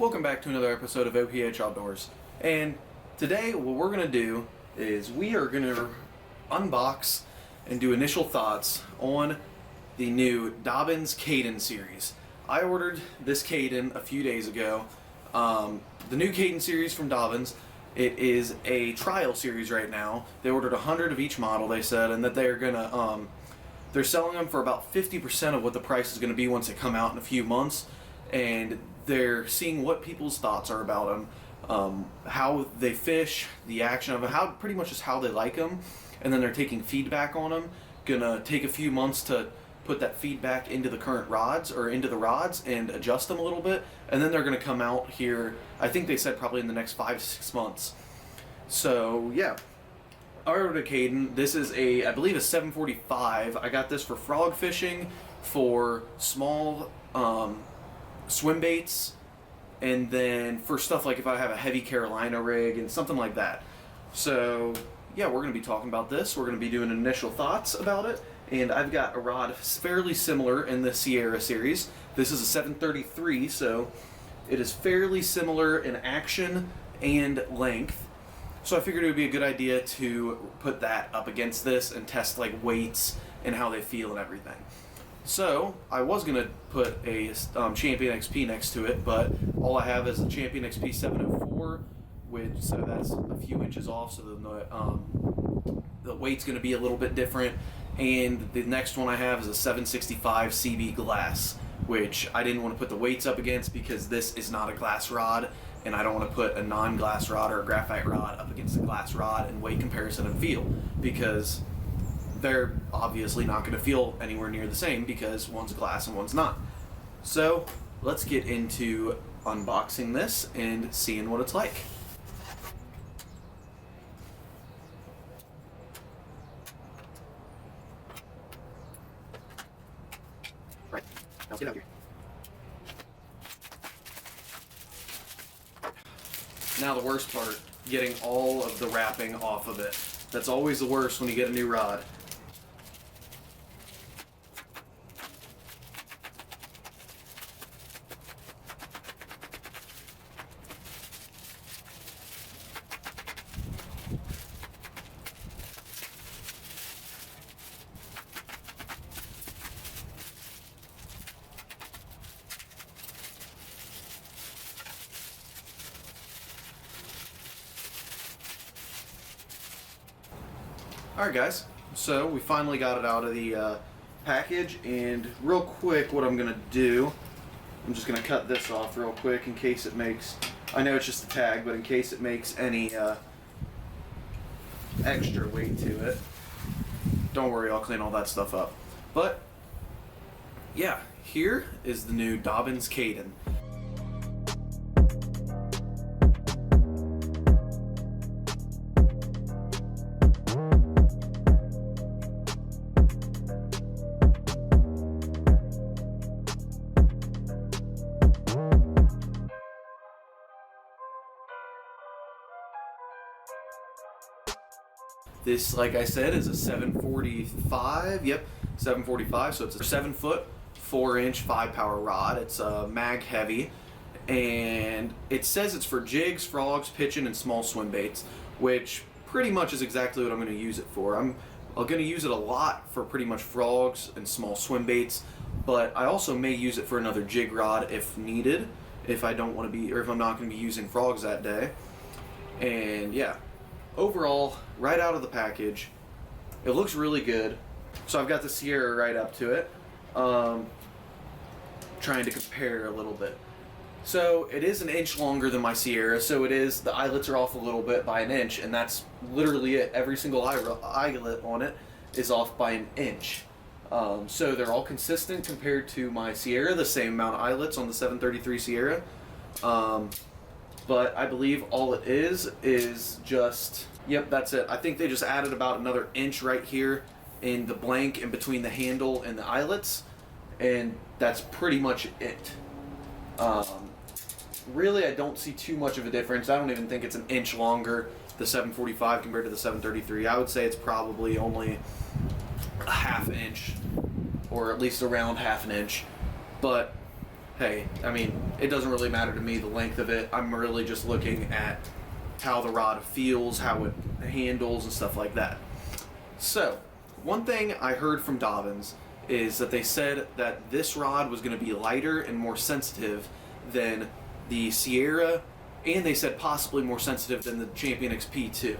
Welcome back to another episode of OPH Outdoors. And today what we're going to do is we are going to unbox and do initial thoughts on the new Dobyns Kaden series. I ordered this Kaden a few days ago. The new Kaden series from Dobyns, it is a trial series right now. They ordered 100 of each model, they said, and that they're going to they're selling them for about 50% of what the price is going to be once they come out in a few months. And they're seeing what people's thoughts are about them, how they fish, the action of them, how pretty much just how they like them, and then they're taking feedback on them. Gonna take a few months to put that feedback into the current rods or into the rods and adjust them a little bit, and then they're gonna come out here. I think they said probably in the next 5 to 6 months. So yeah, I ordered a Kaden. This is I believe a 745. I got this for frog fishing, for small swim baits, and then for stuff like if I have a heavy Carolina rig and something like that. So yeah, we're going to be talking about this. We're going to be doing initial thoughts about it, and I've got a rod fairly similar in the Sierra series. This is a 733, so it is fairly similar in action and length. So I figured it would be a good idea to put that up against this and test like weights and how they feel and everything. So I was going to put a Champion XP next to it, but all I have is a Champion XP 704, so that's a few inches off, so the weight's going to be a little bit different. And the next one I have is a 765 CB glass, which I didn't want to put the weights up against because this is not a glass rod, and I don't want to put a non-glass rod or a graphite rod up against a glass rod and weight comparison and feel, because they're obviously not going to feel anywhere near the same because one's glass and one's not. So let's get into unboxing this and seeing what it's like. Right, now let's get out here. Now the worst part, getting all of the wrapping off of it. That's always the worst when you get a new rod. Alright guys, so we finally got it out of the package, and real quick what I'm going to do, I'm just going to cut this off real quick in case it makes, I know it's just a tag, but in case it makes any extra weight to it. Don't worry, I'll clean all that stuff up. But yeah, here is the new Dobyns Kaden. This, like I said, is a 745. Yep, 745. So it's a 7 foot, 4 inch, 5 power rod. It's mag heavy, and it says it's for jigs, frogs, pitching, and small swim baits, which pretty much is exactly what I'm going to use it for. I'm going to use it a lot for pretty much frogs and small swim baits, but I also may use it for another jig rod if needed, if I don't want to be, or if I'm not going to be using frogs that day. And yeah. Overall, right out of the package, it looks really good. So I've got the Sierra right up to it, trying to compare a little bit. So it is an inch longer than my Sierra, so it is, the eyelets are off a little bit by an inch, and that's literally it. Every single eyelet on it is off by an inch. So they're all consistent compared to my Sierra, the same amount of eyelets on the 733 Sierra. But I believe all it is just, yep, that's it. I think they just added about another inch right here in the blank in between the handle and the eyelets, and that's pretty much it. Really, I don't see too much of a difference. I don't even think it's an inch longer, the 745 compared to the 733. I would say it's probably only a half inch, or at least around half an inch. But hey, I mean, it doesn't really matter to me the length of it. I'm really just looking at how the rod feels, how it handles, and stuff like that. So, one thing I heard from Dobyns is that they said that this rod was going to be lighter and more sensitive than the Sierra, and they said possibly more sensitive than the Champion XP2.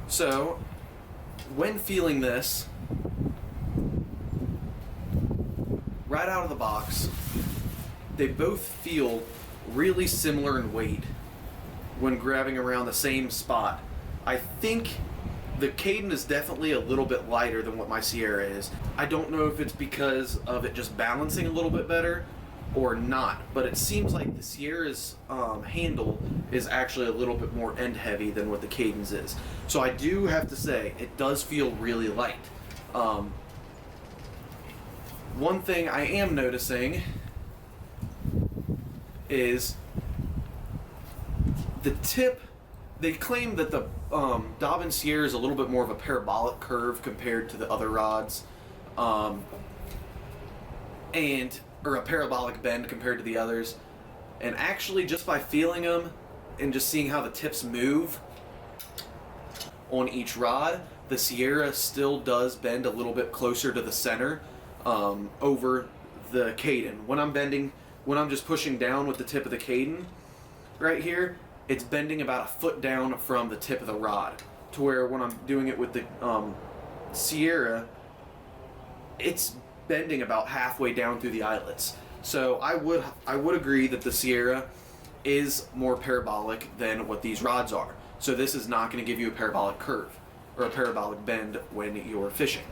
So, when feeling this, right out of the box, they both feel really similar in weight when grabbing around the same spot. I think the Kaden is definitely a little bit lighter than what my Sierra is. I don't know if it's because of it just balancing a little bit better or not, but it seems like the Sierra's handle is actually a little bit more end heavy than what the Kaden's is. So I do have to say, it does feel really light. One thing I am noticing is the tip. They claim that the Dobyns Sierra is a little bit more of a parabolic curve compared to the other rods, or a parabolic bend compared to the others. And actually, just by feeling them and just seeing how the tips move on each rod, the Sierra still does bend a little bit closer to the center over the Kaden. When I'm just pushing down with the tip of the Kaden right here, it's bending about a foot down from the tip of the rod, to where when I'm doing it with the Sierra, it's bending about halfway down through the eyelets. So I would agree that the Sierra is more parabolic than what these rods are. So this is not going to give you a parabolic curve or a parabolic bend when you're fishing.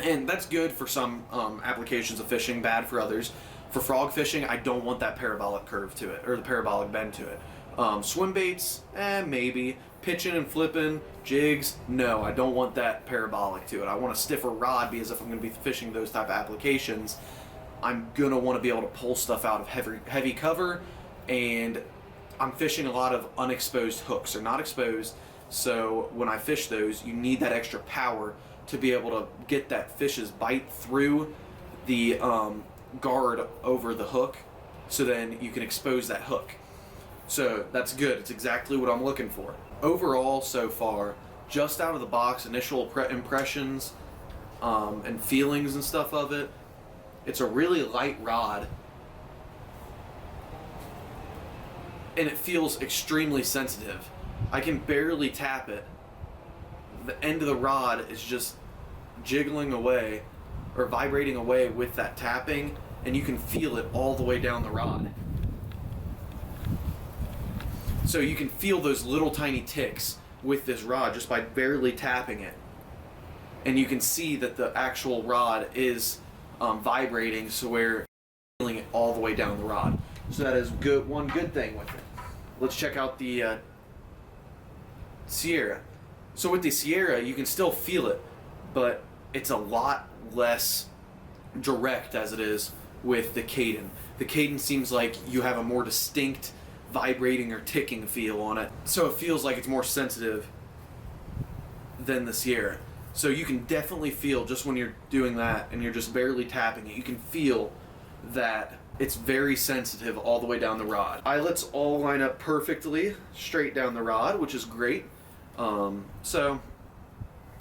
And that's good for some applications of fishing, bad for others. For frog fishing, I don't want that parabolic curve to it, or the parabolic bend to it. Swim baits, maybe. Pitching and flipping, jigs, no, I don't want that parabolic to it. I want a stiffer rod, because if I'm going to be fishing those type of applications, I'm going to want to be able to pull stuff out of heavy cover, and I'm fishing a lot of unexposed hooks. They're not exposed, so when I fish those, you need that extra power to be able to get that fish's bite through the guard over the hook, so then you can expose that hook. So that's good. It's exactly what I'm looking for. Overall, so far, just out of the box, initial impressions and feelings and stuff of it, it's a really light rod, and it feels extremely sensitive. I can barely tap it. The end of the rod is just jiggling away or vibrating away with that tapping, and you can feel it all the way down the rod. So you can feel those little tiny ticks with this rod just by barely tapping it. And you can see that the actual rod is vibrating, so we're feeling it all the way down the rod. So that is good. One good thing with it. Let's check out the Sierra. So with the Sierra, you can still feel it, but it's a lot less direct as it is with the Kaden. The Kaden seems like you have a more distinct vibrating or ticking feel on it, so it feels like it's more sensitive than the Sierra. So you can definitely feel, just when you're doing that and you're just barely tapping it, you can feel that it's very sensitive all the way down the rod. Eyelets all line up perfectly straight down the rod, which is great. So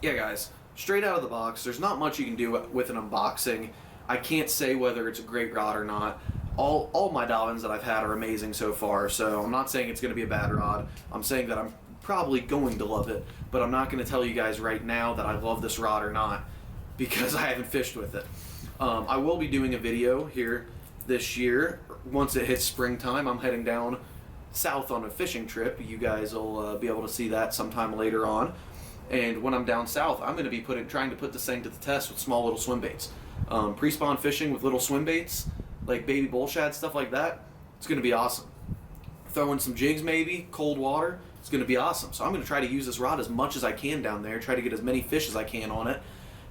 yeah guys, straight out of the box, there's not much you can do with an unboxing. I can't say whether it's a great rod or not. All my Dobyns that I've had are amazing so far, so I'm not saying it's going to be a bad rod. I'm saying that I'm probably going to love it, but I'm not going to tell you guys right now that I love this rod or not, because I haven't fished with it. I will be doing a video here this year. Once it hits springtime, I'm heading down south on a fishing trip. You guys will be able to see that sometime later on. And when I'm down south, I'm going to be trying to put this thing to the test with small little swim baits. Pre-spawn fishing with little swim baits, like baby bull shad, stuff like that, it's going to be awesome. Throw in some jigs maybe, cold water, it's going to be awesome. So I'm going to try to use this rod as much as I can down there, try to get as many fish as I can on it,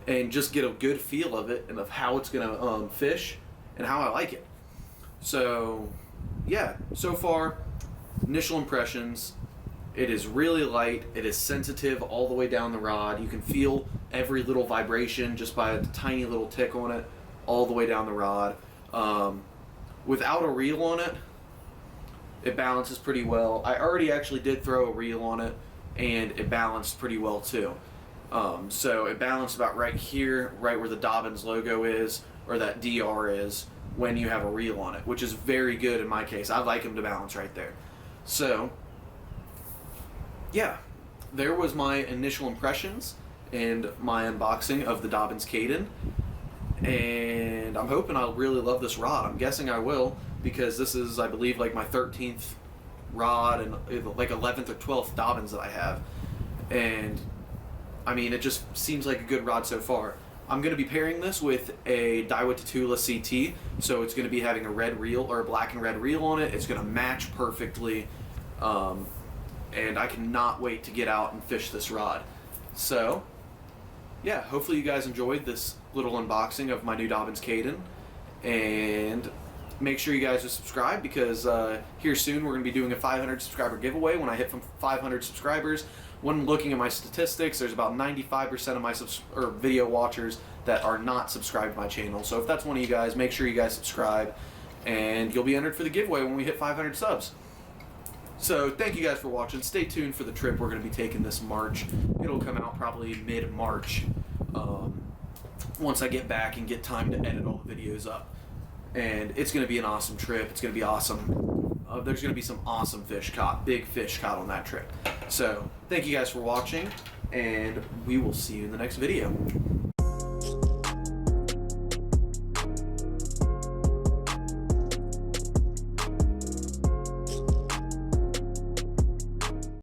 and just get a good feel of it and of how it's going to fish and how I like it. So yeah, so far, initial impressions, it is really light, it is sensitive all the way down the rod. You can feel every little vibration just by a tiny little tick on it all the way down the rod. without a reel on it, it balances pretty well. I already actually did throw a reel on it, and it balanced pretty well too. So it balanced about right here, right where the Dobyns logo is, or that DR is, when you have a reel on it, which is very good in my case. I like them to balance right there. So, yeah, there was my initial impressions and my unboxing of the Dobyns Kaden. And I'm hoping I'll really love this rod. I'm guessing I will, because this is, I believe, like my 13th rod and like 11th or 12th Dobyns that I have. And I mean, it just seems like a good rod so far. I'm going to be pairing this with a Daiwa Tatula CT, so it's going to be having a red reel, or a black and red reel on it. It's going to match perfectly, and I cannot wait to get out and fish this rod. So, yeah, hopefully you guys enjoyed this little unboxing of my new Dobyns Kaden, and make sure you guys are subscribed, because here soon we're going to be doing a 500 subscriber giveaway when I hit from 500 subscribers. When looking at my statistics, there's about 95% of my video watchers that are not subscribed to my channel. So if that's one of you guys, make sure you guys subscribe, and you'll be entered for the giveaway when we hit 500 subs. So thank you guys for watching. Stay tuned for the trip we're going to be taking this March. It'll come out probably mid-March, once I get back and get time to edit all the videos up. And it's going to be an awesome trip. It's going to be awesome. There's going to be some awesome fish caught, big fish caught on that trip. So thank you guys for watching, and we will see you in the next video.